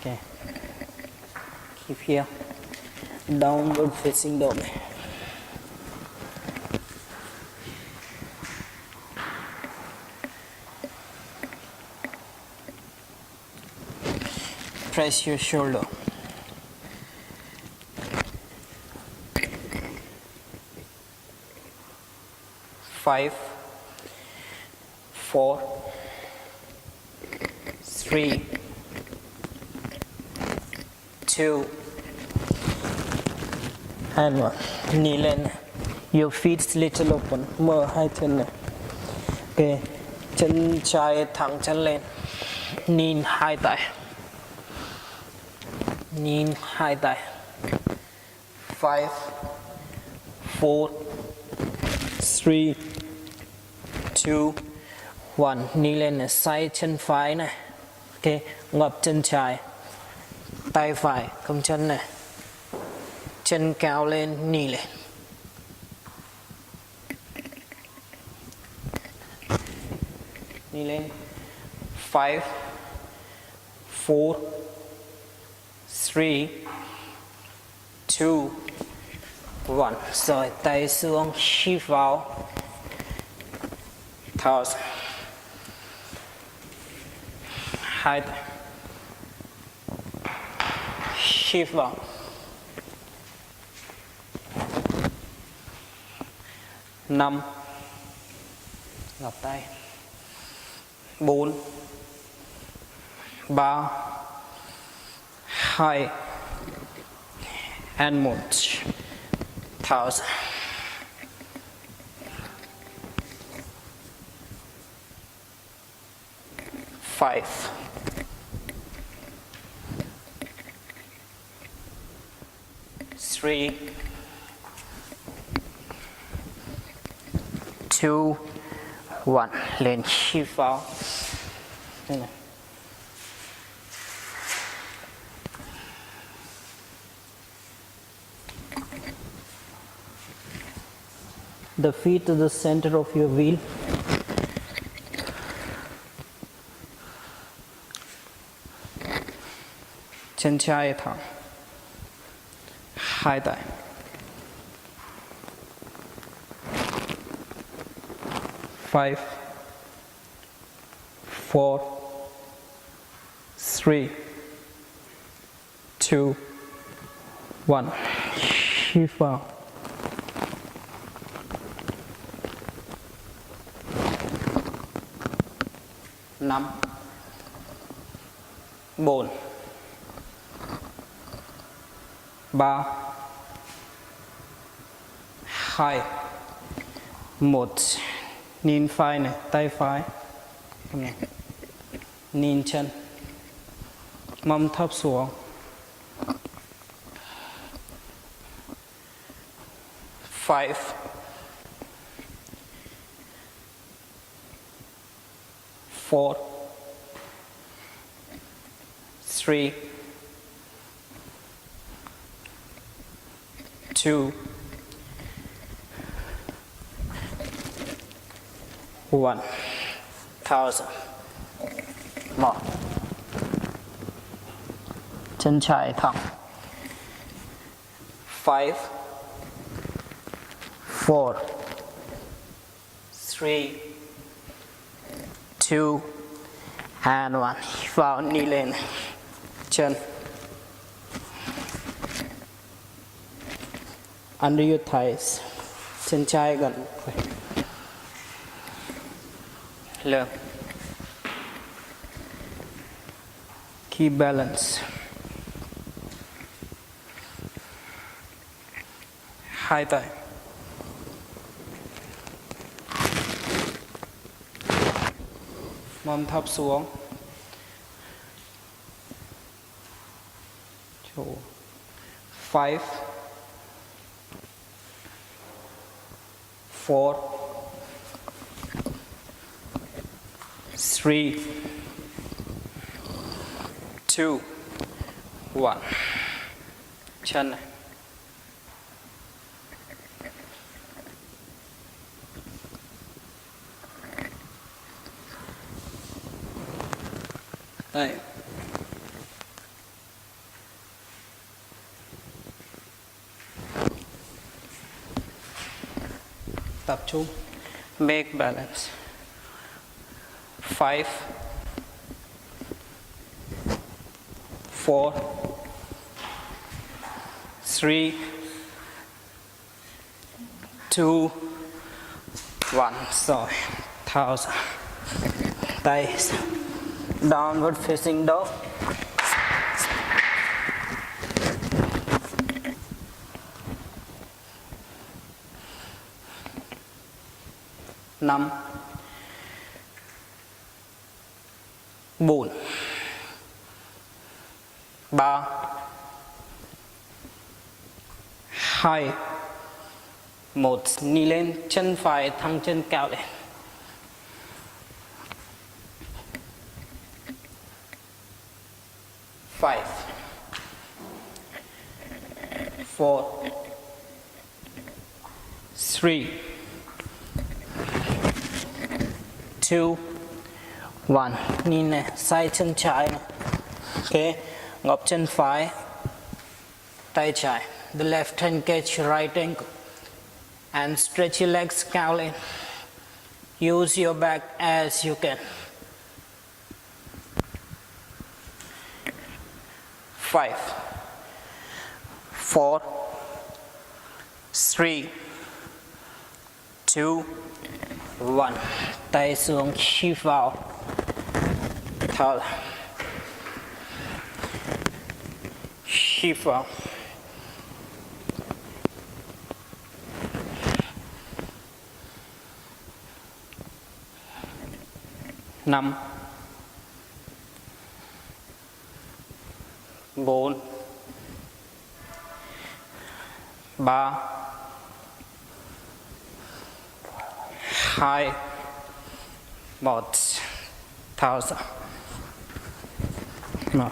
Okay. Keep here. Downward facing dog. Press your shoulder. Five, 4, 3, 2, and 1. Knee lên. Your feet little open. Mở hai chân này. Ok. Chân trái thẳng chân lên. Nhìn hai tay. Nhìn hai tay. 5, 4, 3, 2, 1. Knee lên này. Xoay chân phải này. Ok. Ngập chân trái. Tay phải cầm chân này. Chân cao lên, knee lên. Knee lên. 5, 4, 3, 2, 1. Rồi tay xuống, shift vào. Thở ra. Hai tay. Shift vào. 5. Gập tay. 4, 3, 2, and 1. Thở ra. 5, 3, 2, 1. Lên shift vào. Đây này. The feet to the center of your wheel. Chân trái thẳng. Hai tay. 5, 4, 3, 2, 1. Shift vào. 5, 4, 3, 2, 1. Nhìn phải này, tay phải. Nhìn chân. Mông thấp xuống. 5, 4, 3, 2, 1. Thở ra. 1. Chân trái thẳng. 5, 4, 3, 2, and 1. Vào, knee lên. Chân. Under your thighs. Chân trái gần. Lưng. Keep balance. Hai tay. Mông thấp xuống. 5, 4, 3, 2, 1. Chân này. Đây. tập trung. Make balance. 5 4 3 2 1. Rồi, thao ra. Tay downward facing dog. Năm, 4 3 2 1. Đi lên, chân phải thẳng chân cao lên. 5 4 3 2 1. Nhìn này, sai chân trái này. Ok, ngọc chân phải, tay trái. The left hand catch right ankle and stretch your legs cao lên. Use your back as you can. 5 4 3 2 1. Tay xuống, shift vào. Thở. Shift vào. 5 4 3 2 1. Thao ra. Rồi.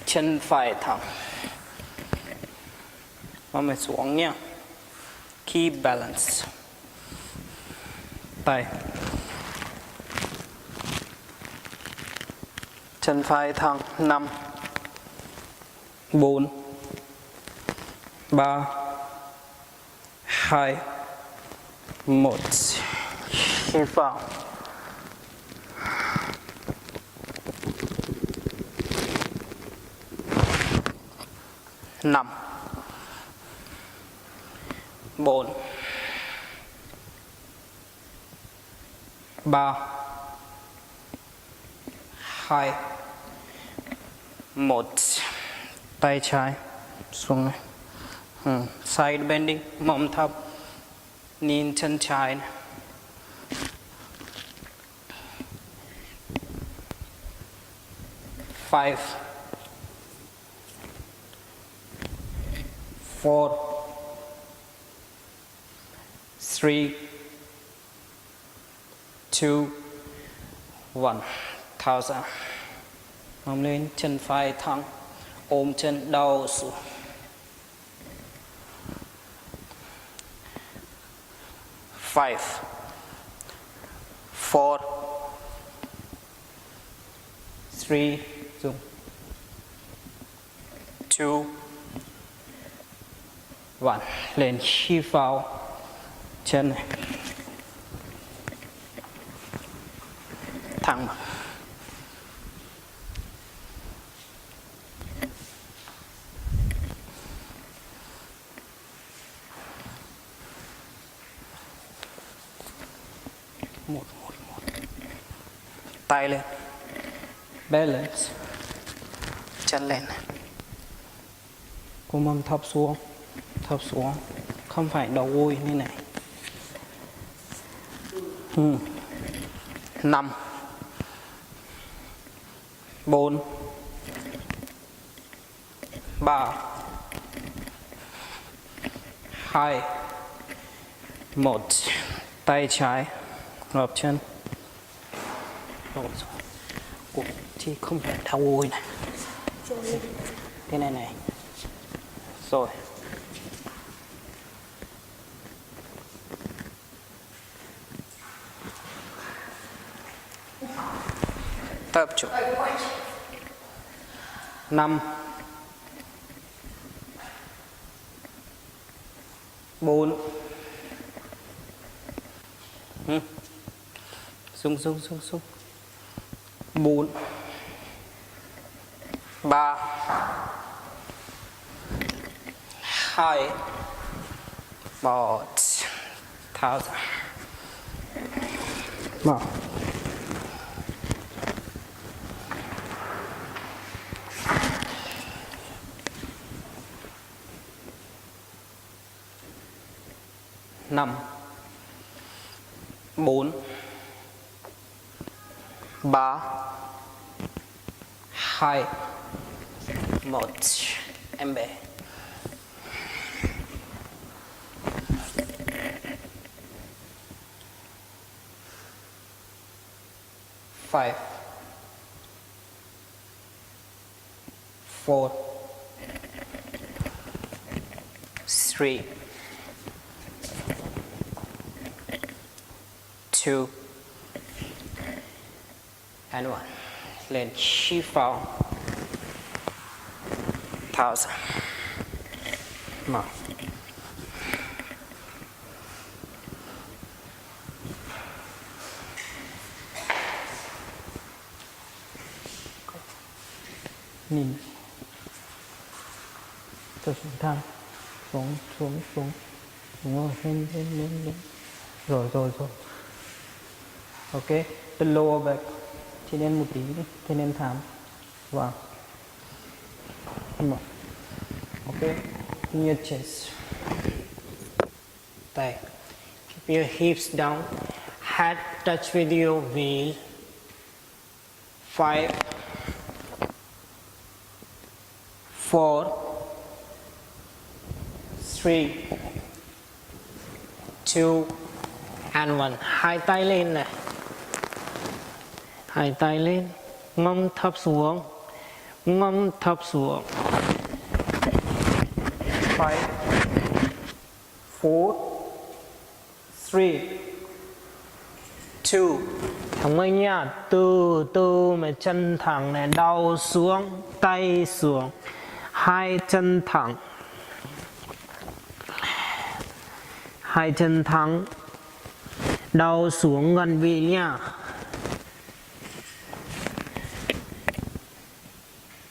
Chân phải thẳng. Và mình xuống nha. Keep balance. Tay. Chân phải thẳng. 5 4 3 2 1. Hít vào. 5 4 3 2 1. Tay trái xuống này. Side bending, mông thấp, nhìn chân trái này. 5 4 3 2 1. Thao ra. Nằm lên, chân phải thẳng, ôm chân đầu xuống. 5 4 3 dùng 2 1. Lên, shift vào chân này. Thẳng. Một. Tay lên. Balance. Chân lên. Cô mâm thấp xuống. Không phải đầu gối như này. 5 4 3 2 1. Tay trái gập chân. Ủa, thì không phải đầu gối này. Thế này này. Rồi. tập trung. 5 4 xuống 4 3 2 1 tháo ra mở 5 4 3 2 1 em bé. Five, 4, 3, 2 and 1. Lên shift vào, tháo ra, mở. Nhìn tôi xuống thang xuống đúng rồi, lên rồi ok. The lower back trên lên một tí đi, trên lên thảm vào ok. In your chest, tay, keep your hips down, head touch with your wheel. 5 4 3 2 and 1. Hai tay lên này, hai tay lên, ngâm thấp xuống, ngâm thấp xuống. 5 4 3 2. Thẳng lên nha, từ từ mà chân thẳng này, đầu xuống, tay xuống, hai chân thẳng, hai chân thẳng, đầu xuống gần vị nha.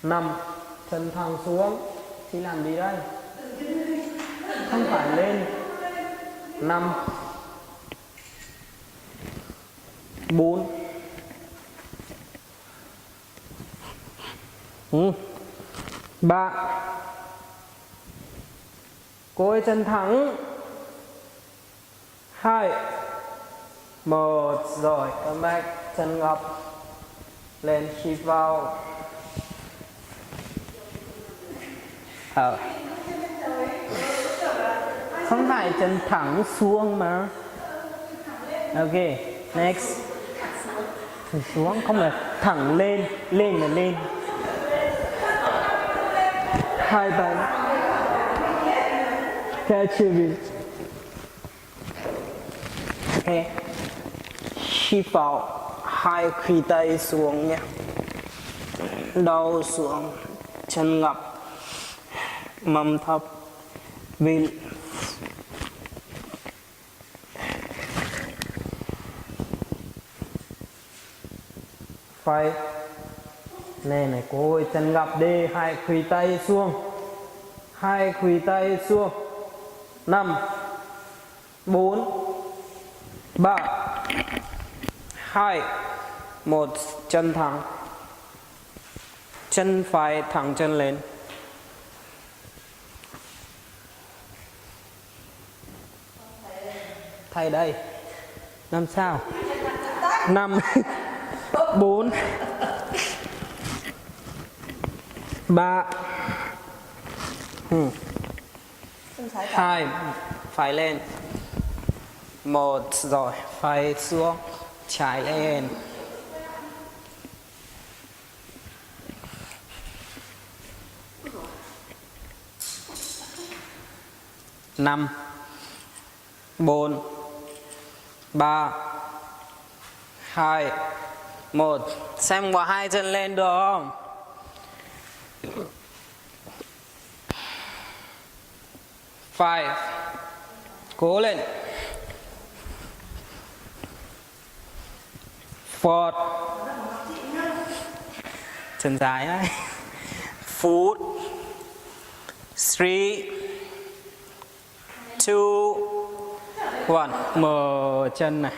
5 chân thẳng xuống, thì làm gì đây? Không phải lên. 5 4 3 cối chân thẳng, 2 1 rồi, come back, chân gập lên, shift vào. Không phải chân thẳng xuống mà. Ok, next. Thẳng xuống, không là thẳng lên, lên là lên. Hai tay catch your beat. Ok, shift vào, hai khuỷu tay xuống nhé, đầu xuống, chân ngập, mâm thấp, wheel. 5 này cô chân gập đi, hai khuỷu tay xuống, hai khuỷu tay xuống. 5 4 3 2 1 chân thẳng, chân phải thẳng chân lên. Thầy đây làm sao? 5 4 3 2 phải lên, 1 rồi, phải xuống, trái lên. 5 4 3 2 1. Xem qua 2 chân lên được không? 5. Cố lên. 4. Chân dài ấy. 4. 3. 2. 1. Mở chân này.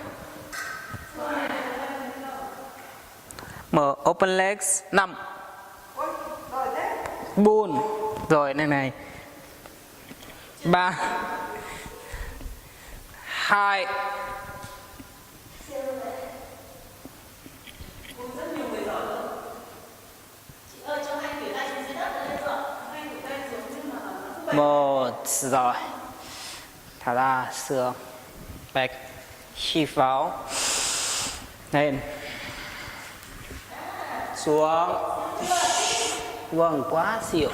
Mở open legs. 5. Buôn. Rồi này này. 3. 2. 1. Rồi. Thả ra xương. Back. Hít vào. Lên. Xuống. Vâng, quá xỉu.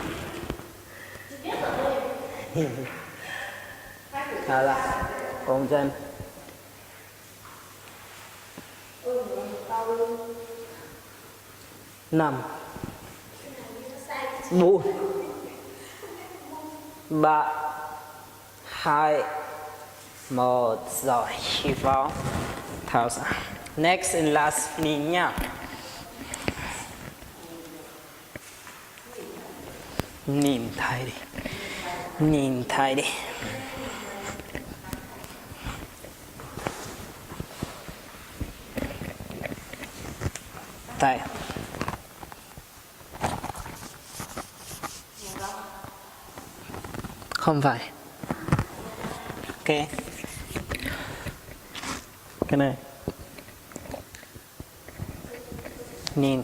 Thả ra. Ôm chân. Nằm. 4. 3. 2. 1. Rồi, hít vào. Tháo ra. Next and last knee nha. Nhìn thấy đi. Nhìn thấy đi. Tay. Không phải. Ok. Cái này. Nhìn.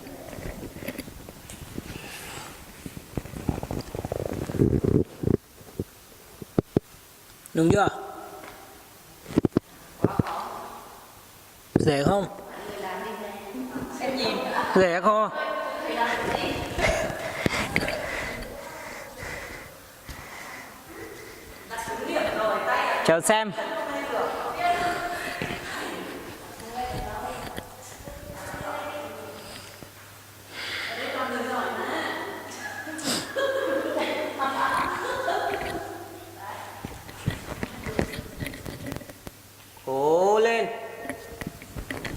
Đúng chưa? Dễ không? Dễ không? Chờ xem. Cố lên.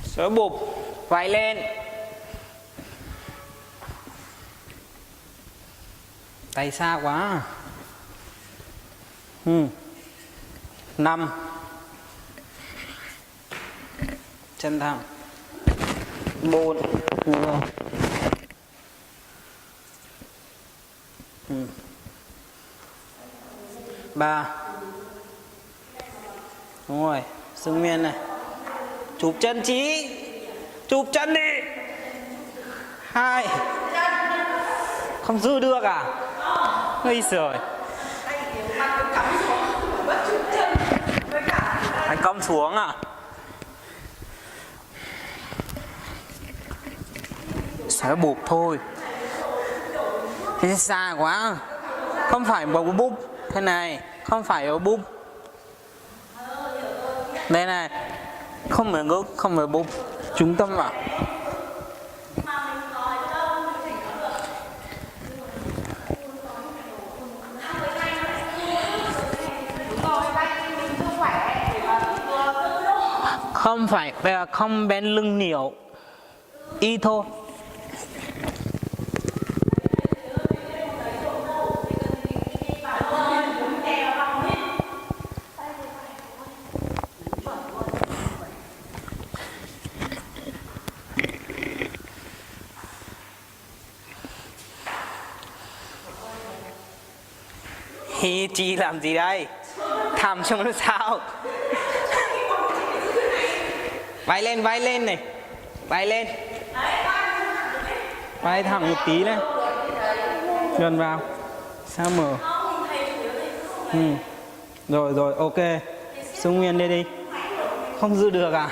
Sớ bụp. Vai lên. Tay xa quá. 5. Chân thẳng. 4. 3. Đúng rồi. Xương miên này. Chụp chân Chí. Chụp chân đi. 2. Không giữ được à? Ây giời. Anh cong xuống à? Sẽ bụp thôi. Thế xa quá. Không phải bầu búp. Thế này. Không phải bầu búp. Đây này. Không phải ngước. Không phải búp. Trung tâm vào. Không phải, bây giờ không bén lưng nhiều. Y thôi. Hi Chi làm gì đây? Thầm trong nó sao? Vai lên này. Vai lên. Vai thẳng một tí này. Gần vào. Sao mở? Rồi, ok. Xung nguyên đây đi. Không giữ được à?